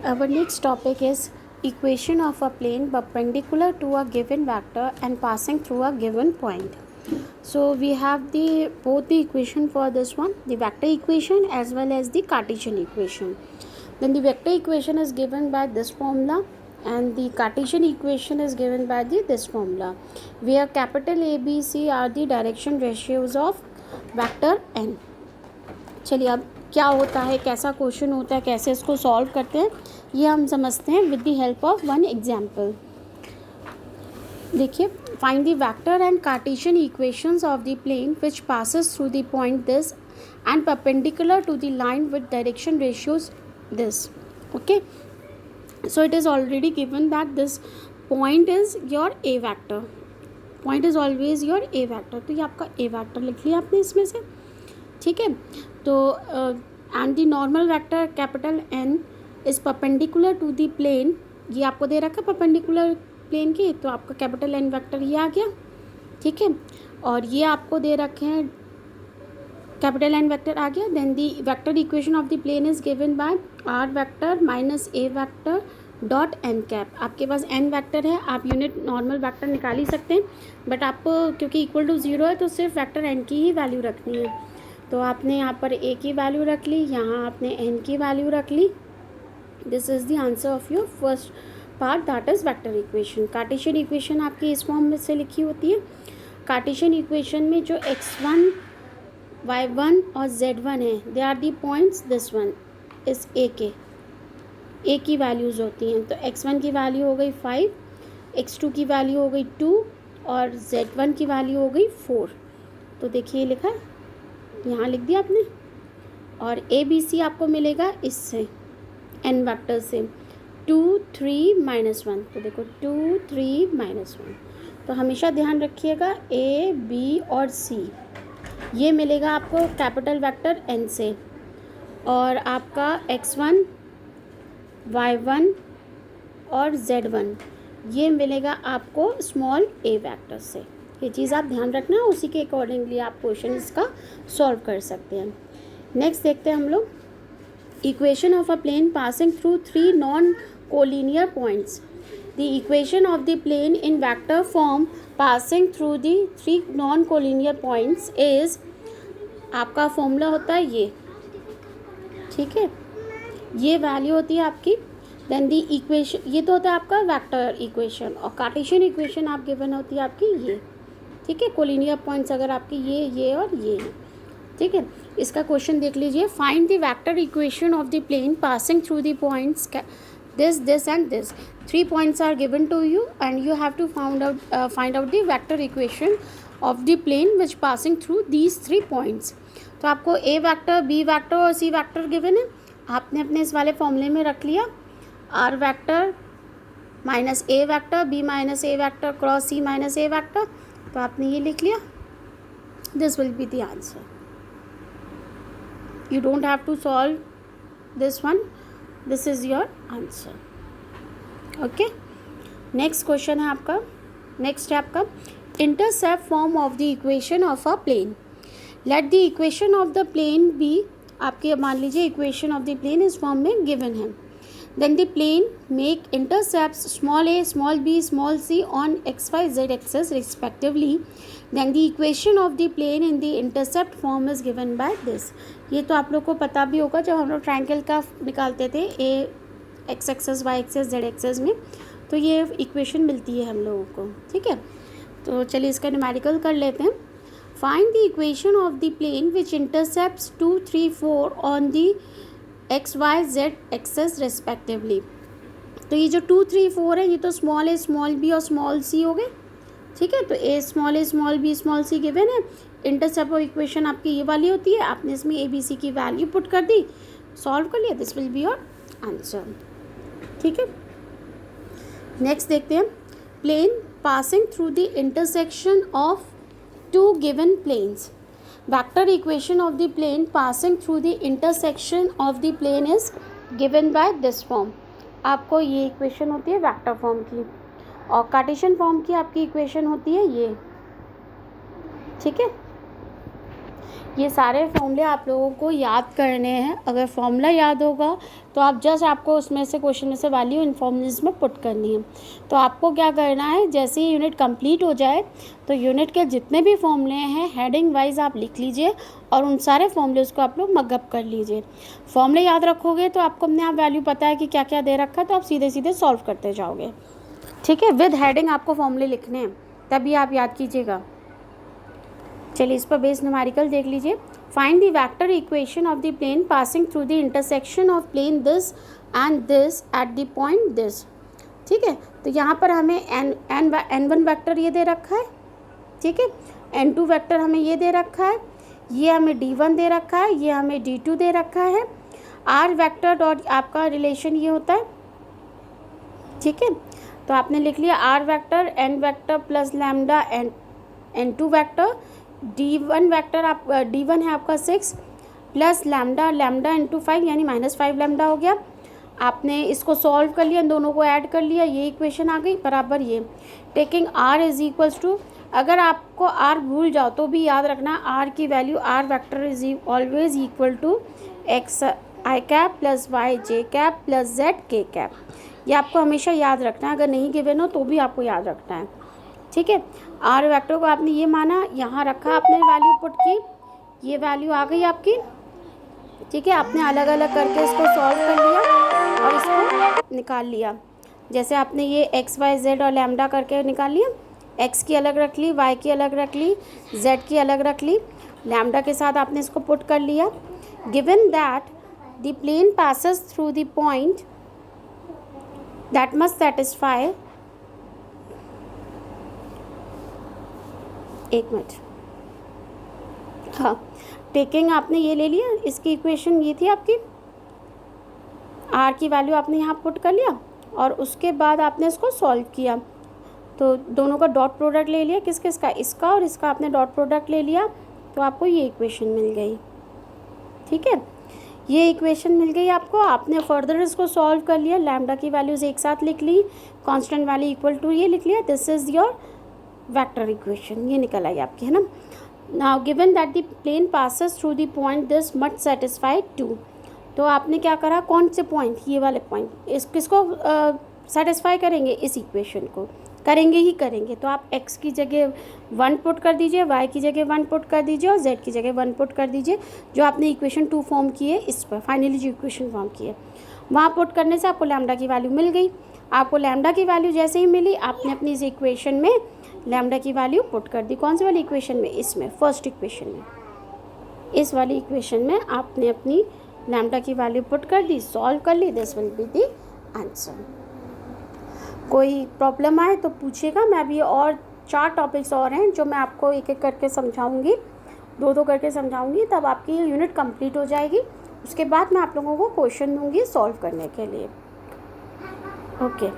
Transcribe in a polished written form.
Our next topic is equation of a plane perpendicular to a given vector and passing through a given point. So we have both the equation for this one, the vector equation as well as the Cartesian equation. Then the vector equation is given by this formula and the Cartesian equation is given by this formula, where capital A, B, C are the direction ratios of vector n. चलिए अब क्या होता है, कैसा question होता है, कैसे इसको सॉल्व करते हैं, ये हम समझते हैं with the help of one example. देखिए, find the vector and cartesian equations of the plane which passes through the point this and perpendicular to the line with direction ratios this. Okay, so it is already given that this point is your A vector. Point is always your A vector. तो ये आपका ए vector लिख लिया आपने इसमें से. ठीक है, तो and the normal vector capital N is perpendicular to the plane. ये आपको दे रखा है परपेंडिकुलर प्लेन की, तो आपका कैपिटल एन वेक्टर ये आ गया. ठीक है, और ये आपको दे रखे हैं कैपिटल एन वेक्टर आ गया. Then the vector equation of the plane is given by R vector minus A vector dot N cap. आपके पास एन वेक्टर है, आप यूनिट नॉर्मल वेक्टर निकाल ही सकते हैं, बट आपको क्योंकि इक्वल टू ज़ीरो है तो सिर्फ वेक्टर एन की ही वैल्यू रखनी है. तो आपने यहाँ पर ए की वैल्यू रख ली, यहाँ आपने एन की वैल्यू रख ली. This is the answer of your first part, that is vector equation. Cartesian equation आपकी इस फॉर्म में से लिखी होती है. कार्टेशियन इक्वेशन में जो x1, y1 और z1 है, they are the points. This one is A के ए की वैल्यूज़ होती हैं. तो x1 की वैल्यू हो गई 5, x2 की वैल्यू हो गई 2 और z1 की वैल्यू हो गई 4. तो देखिए लिखा है, यहाँ लिख दिया आपने. और ए बी सी आपको मिलेगा इससे एन वेक्टर से 2 3 -1. तो देखो 2 3 -1. तो हमेशा ध्यान रखिएगा ए बी और सी ये मिलेगा आपको कैपिटल वेक्टर एन से, और आपका x1 y1 और z1 ये मिलेगा आपको स्मॉल ए वेक्टर से. ये चीज़ आप ध्यान रखना, उसी के अकॉर्डिंगली आप क्वेश्चन इसका सॉल्व कर सकते हैं. नेक्स्ट देखते हैं हम लोग equation of a plane passing through 3 non collinear points. The equation of the plane in vector form passing through the 3 non collinear points is, आपका फॉर्मूला होता है ये. ठीक है, ये वैल्यू होती है आपकी. देन दी इक्वेशन, ये तो होता है आपका वेक्टर इक्वेशन, और कार्टेशियन इक्वेशन आप गिवन होती है आपकी ये. ठीक है, कोलिनियर पॉइंट्स अगर आपकी ये और ये हैं. ठीक है, इसका क्वेश्चन देख लीजिए. Find the vector equation of the plane passing through the points this and this. 3 points are given to you and you have to find out the vector equation of the plane which passing through these 3 points. तो आपको ए vector, B vector और C vector given है. आपने अपने इस वाले फॉर्मूले में रख लिया R vector minus A vector, B minus A vector cross C minus A vector. तो आपने ये लिख लिया. This will be the answer. You don't have to solve this one, this is your answer. Okay, next question है आपका. Next है आपका intercept form of the equation of a plane. Let the equation of the plane be, आपके मान लीजिए equation of the plane इस form में given है. Then the plane make intercepts small A, small B, small C on X Y Z axes respectively. Then the equation of the plane in the intercept form is given by this. ये तो आप लोग को पता भी होगा, जब हम लोग ट्रायंगल का निकालते थे a X axis Y axis Z axis में, तो ये इक्वेशन मिलती है हम लोगों को. ठीक है, तो चलिए इसका न्यूमेरिकल कर लेते हैं. Find the equation of the plane which intercepts 2 3 4 on the X Y Z axes respectively. तो ये जो 2 3 4 है, ये तो स्मॉल ए, स्मॉल बी और स्मॉल सी हो गए. ठीक है, तो A small B small C given है. इंटरसेप्ट ऑफ इक्वेशन आपकी ये वाली होती है. आपने इसमें ए बी सी की वैल्यू पुट कर दी, सॉल्व कर लिया. This will be your answer. ठीक है, नेक्स्ट देखते हैं plane passing through the intersection of 2 given planes. Vector equation of the plane passing through the intersection of the plane is given by this form. आपको ये equation होती है vector form की, और कार्टेशियन फॉर्म की आपकी इक्वेशन होती है ये. ठीक है, ये सारे फॉर्मूले आप लोगों को याद करने हैं। अगर फॉर्मूला याद होगा तो आप जस्ट आपको उसमें से क्वेश्चन में से वैल्यू इन फॉर्मूलेस में पुट करनी है। तो आपको क्या करना है, जैसे ही यूनिट कंप्लीट हो जाए तो यूनिट के जितने भी फॉर्मूले हैं हेडिंग वाइज आप लिख लीजिए और उन सारे फॉर्मूलेस को आप लोग मगअप कर लीजिए। फॉर्मूले याद रखोगे तो आपको अपने आप वैल्यू पता है कि क्या क्या दे रखा है, तो आप सीधे सीधे सॉल्व करते जाओगे। ठीक है, विद हेडिंग आपको फॉर्मूले लिखने हैं, तभी आप याद कीजिएगा। चलिए इस पर बेस्ड न्यूमेरिकल देख लीजिए। Find the vector equation of the plane passing through the intersection of plane this and this at the point this. ठीक है, तो यहाँ पर हमें n1 वेक्टर ये दे रखा है, ठीक है, n2 वेक्टर हमें ये दे रखा है, ये हमें d1 दे रखा है, ये हमें d2 दे रखा है। r वेक्टर डॉट आपका रिलेशन ये होता है, ठीक है, तो आपने लिख लिया r vector n vector plus lambda n2 vector, d1 vector आप d1 है आपका 6 प्लस लैम्डा इंटू 5 यानी -5 लैम्डा हो गया। आपने इसको सॉल्व कर लिया, इन दोनों को ऐड कर लिया, ये इक्वेशन आ गई बराबर ये। Taking r is equals to, अगर आपको r भूल जाओ तो भी याद रखना r की value r vector is always equal to x i cap plus y j cap plus z k cap. ये आपको हमेशा याद रखना है, अगर नहीं गिवन हो तो भी आपको याद रखना है। ठीक है, आर वेक्टर को आपने ये माना, यहाँ रखा, आपने वैल्यू पुट की, ये वैल्यू आ गई आपकी। ठीक है, आपने अलग अलग करके इसको सॉल्व कर लिया और इसको निकाल लिया। जैसे आपने ये एक्स वाई जेड और लैम्डा करके निकाल लिया, एक्स की अलग रख ली, वाई की अलग रख ली, जेड की अलग रख ली, लैम्डा के साथ आपने इसको पुट कर लिया। Given that the plane passes through the point that must satisfy, एक मिनट, हाँ, टेकिंग आपने ये ले लिया, इसकी इक्वेशन ये थी आपकी, आर की वैल्यू आपने यहाँ पुट कर लिया और उसके बाद आपने इसको सॉल्व किया, तो दोनों का डॉट प्रोडक्ट ले लिया, किस किस का, इसका और इसका आपने डॉट प्रोडक्ट ले लिया, तो आपको ये इक्वेशन मिल गई। ठीक है, ये इक्वेशन मिल गई आपको, आपने फर्दर इसको सॉल्व कर लिया, लैम्डा की वैल्यूज़ एक साथ लिख ली, कांस्टेंट वैल्यू इक्वल टू ये लिख लिया, this is your vector equation, ये निकल आई आपकी, है ना। Now given that the plane passes through the point this must satisfy 2, तो आपने क्या करा, कौन से पॉइंट, ये वाले पॉइंट, इस किसको सेटिस्फाई करेंगे, इस इक्वेशन को करेंगे ही करेंगे। तो आप x की जगह 1 पुट कर दीजिए, y की जगह 1 पुट कर दीजिए और z की जगह 1 पुट कर दीजिए, जो आपने इक्वेशन 2 फॉर्म की है, इस पर फाइनली जो इक्वेशन फॉर्म की है वहाँ पुट करने से आपको लैम्डा की वैल्यू मिल गई। आपको लैम्डा की वैल्यू जैसे ही मिली, आपने अपनी इस इक्वेशन में लैम्डा की वैल्यू पुट कर दी। कौन सी वाली इक्वेशन में, इसमें फर्स्ट इक्वेशन में, इस वाली इक्वेशन में आपने अपनी लैम्डा की वैल्यू पुट कर दी, सॉल्व कर ली, this will be the answer. कोई प्रॉब्लम आए तो पूछिएगा, मैं अभी और 4 टॉपिक्स और हैं जो मैं आपको एक एक करके समझाऊंगी, 2-2 करके समझाऊंगी, तब आपकी यूनिट कंप्लीट हो जाएगी। उसके बाद मैं आप लोगों को क्वेश्चन दूंगी सॉल्व करने के लिए। ओके।